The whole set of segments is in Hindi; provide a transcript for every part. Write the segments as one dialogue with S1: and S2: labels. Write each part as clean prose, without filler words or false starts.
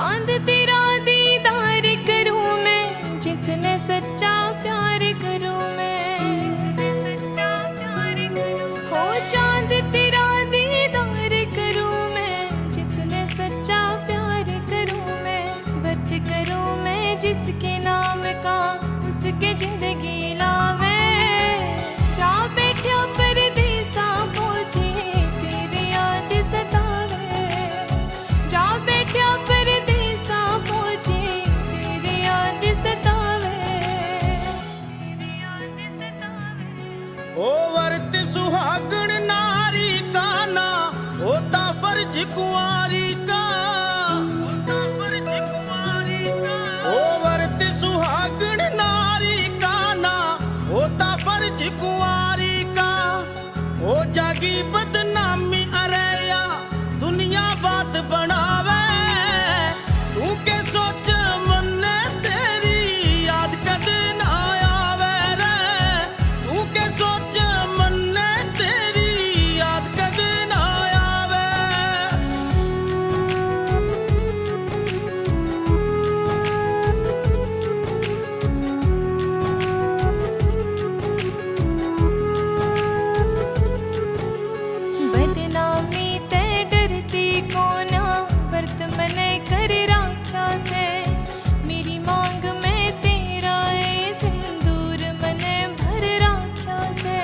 S1: चांद तेरा दीदार करूं मैं, जिसने सच्चा प्यार करूं मैं, हो चांद तेरा दीदार करूं मैं, जिसने सच्चा प्यार करूं मैं, व्रत करूं मैं जिसके नाम का, उसके जिंदगी लावे। जा बैठा परदेसा फौजी, तेरी याद सतावे। जा बैठा परदेसा फौजी, तेरी याद सतावे, तेरी याद सतावे।
S2: ओ वर्त सुहागण नारी का ना होता फर्ज कुंवारी का, होता फर्ज कुंवारी का। ओ वर्त सुहागण नारी का ना होता फर्ज कुंवारी का। ओ जागी बदनामी अरेया दुनिया बात बनावे। तू के सोच मन तेरी याद कदे ना आवे रे। तू के सोच मन तेरी याद कदे ना आवे।
S1: बदनामी ते डरती कोना, व्रत मने कर राख्या से। मेरी मांग में तेरा ए सिंदूर मने भर राख्या से।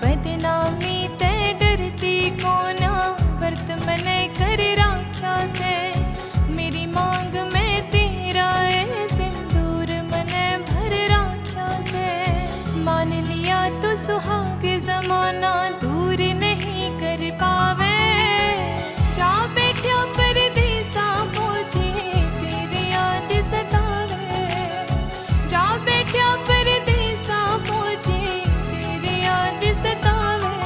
S1: बदनामी ते डरती कोना, व्रत मने कर राख्या से। मेरी मांग में तेरा ए सिंदूर मने भर राख्या से। मान लिया तो सुहाग जमाना दूर नहीं कर पावे। जा बैठा परदेसा फौजी, तेरी याद सतावे। जा बैठा परदेसा फौजी, तेरी याद सतावे।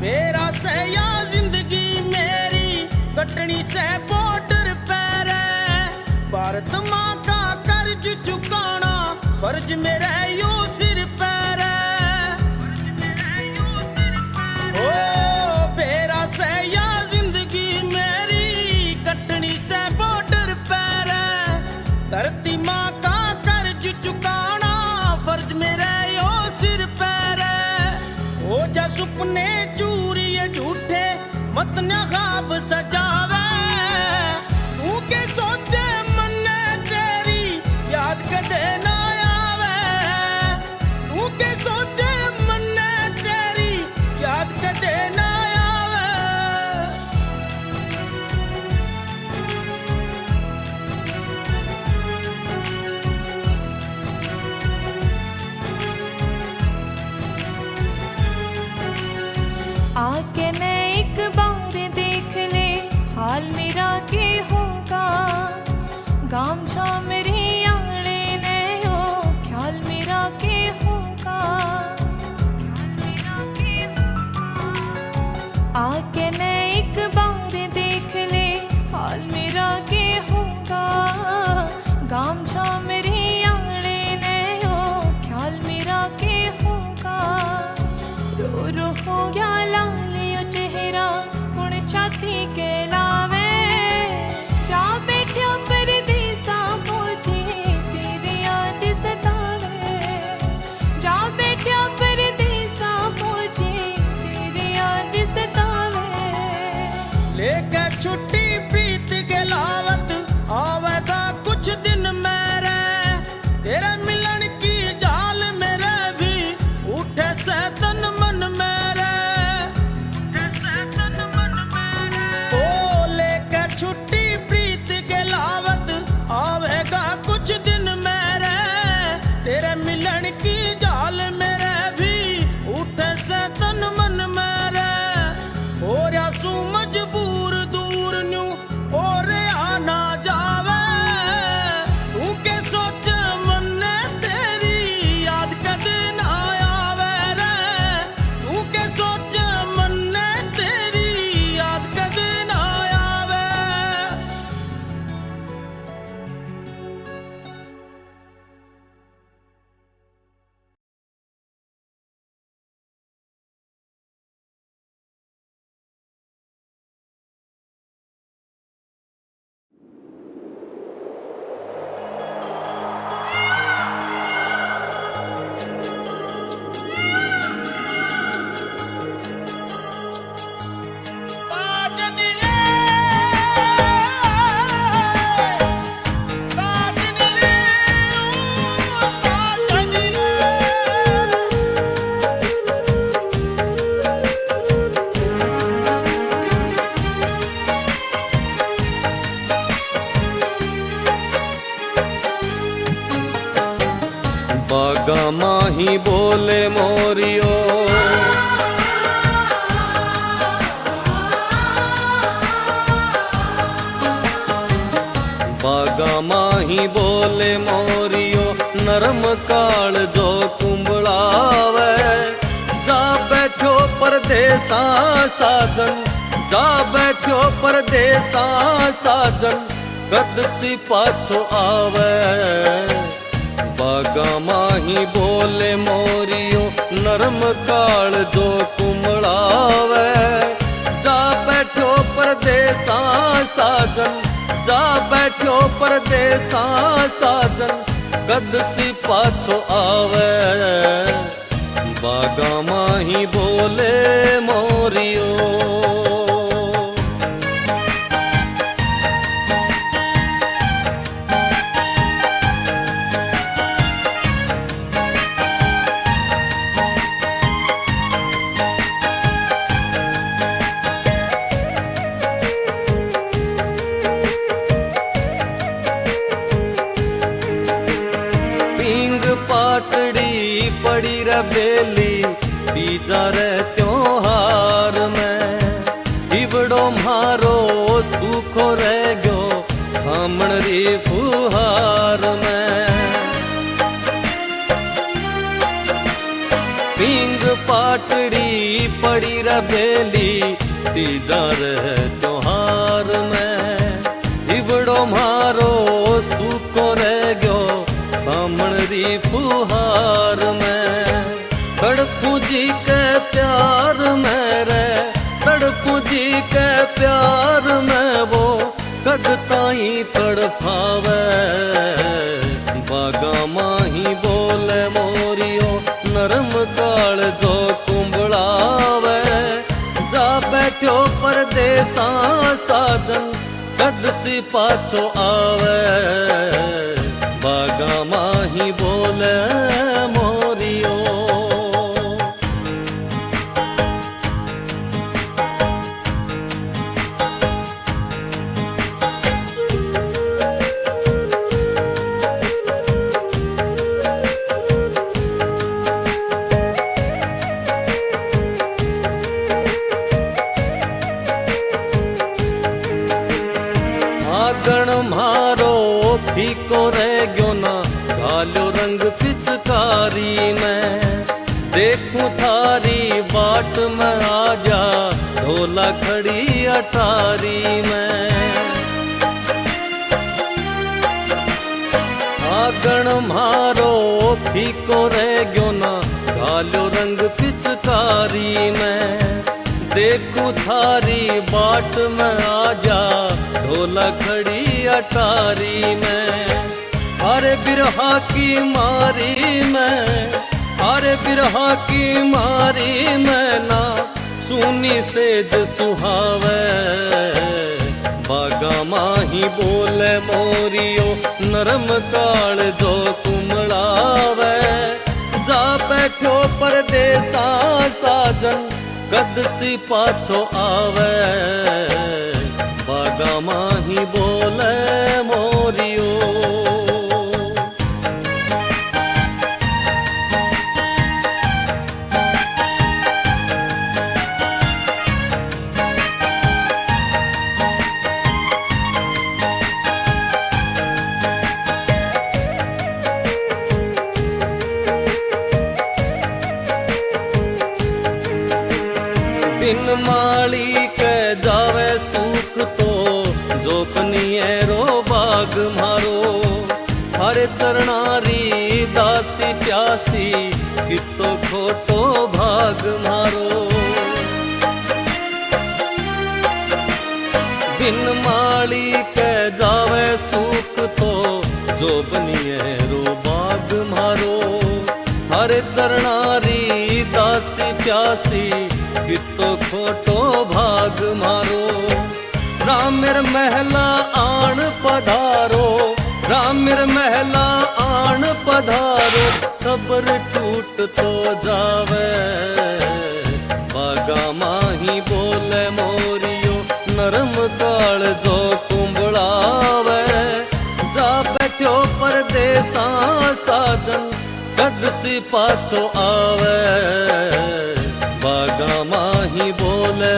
S2: मेरा सया जिंदगी मेरी कटनी से बॉर्डर पर है। भारत माँ का कर्ज चुकाना फर्ज मेरा यो सिर पर है। ओ मेरा सया जिंदगी मेरी कटनी से बॉर्डर पर है। धरती माँ का कर्ज चुकाना फर्ज मेरा यो सिर पर है। ओ जा सुपने चूरिए झूठे मत न ख्वाब सजावे। तू के सोचे मन तेरी याद कदे ना आवे। तू के सोचे मन तेरी याद कदे ना आवे।
S1: आके न एक बार देख ले हाल मेरा के होगा। गामछा मेरी आड़े ने हो, ख्याल मेरा के होगा। आके न एक बार देख ले हाल मेरा के होगा। गामछा मेरी आड़े ने हो, ख्याल मेरा के होगा। रो रो हो गया लाल यो चेहरा, कुण छाती के लावे। जा बैठा परदेसा फौजी, तेरी याद सतावे। जा बैठा परदेसा फौजी, तेरी याद सतावे।
S2: लेके छुट्टी प्रीत के लावत आवेगा कुछ दिन मेरे। तेरे मिलन की जाल मेरे भी उठे से तन मन मेरे।
S3: परदेसा साजन, जा बैठो परदेसा साजन, कद सी पाछो आवे। बागा माही बोले मोरियो, नरम काल जो कुमड़ावे। जा बैठो परदेसा साजन, जा बैठो परदेसा साजन, कद सी पाछो आवे। बागा माही बोले मोरियो। पाटड़ी पड़ी रे बेली, तीजा रे त्योहार में, इवड़ो म्हारो सूखो रह गयो सामण री फुहार में। पींग पाटड़ी पड़ी रे बेली, तीजा रे त्योहार में, इवड़ो म्हारो सूखो रह गयो सामण री फुहार में। तड़पू जी के प्यार में रे, तड़पू जी के प्यार में, वो कद ताई तड़पावे। बागा माही बोले मोरियो, नरम काल जो कुंबड़ावे। जा बैठो परदेसा साजन, कद सी पाछो आवे। बागा माही बोले मोरियो। आगण म्हारो फीको रह गयो ना, घालो रंग पिचकारी में। देखूं थारी बाट में आजा, ढोला खड़ी अटारी में। आगण म्हारो फीको रह गयो ना, घालो रंग पिचकारी में। देखूं थारी बाट में आजा, ढोला खड़ी अटारी में। अरे बिरहा की मारी में, अरे बिरहा की मारी में ना, सुनी सेज सुहावे। बागा माही बोले मोरियो, नरम काल जो कुमड़ावे। जा बैठो परदेसा साजन, कद सी पाछो आवे। बागा माही बोले मोरियो। दिन माली के जावे सूख तो, जोपनिए रो बाग मारो। हरे चरणारी दासी प्यासी, कितो खोटो भाग मारो। दिन माली के जावे सूख तो, जोपनिए रो बाग मारो। हरे चरणारी दासी प्यासी, कितो खोटो भाग मारो। रामेर महला आण पधारो, रामेर महला आण पधारो। सब्र टूट तो जावे। बागा माही बोले मोरियो, नरम काल जो कुंबड़ावे। जा बैठो परदेसा साजन, कद सी पाछो आवे। बागा माही बोले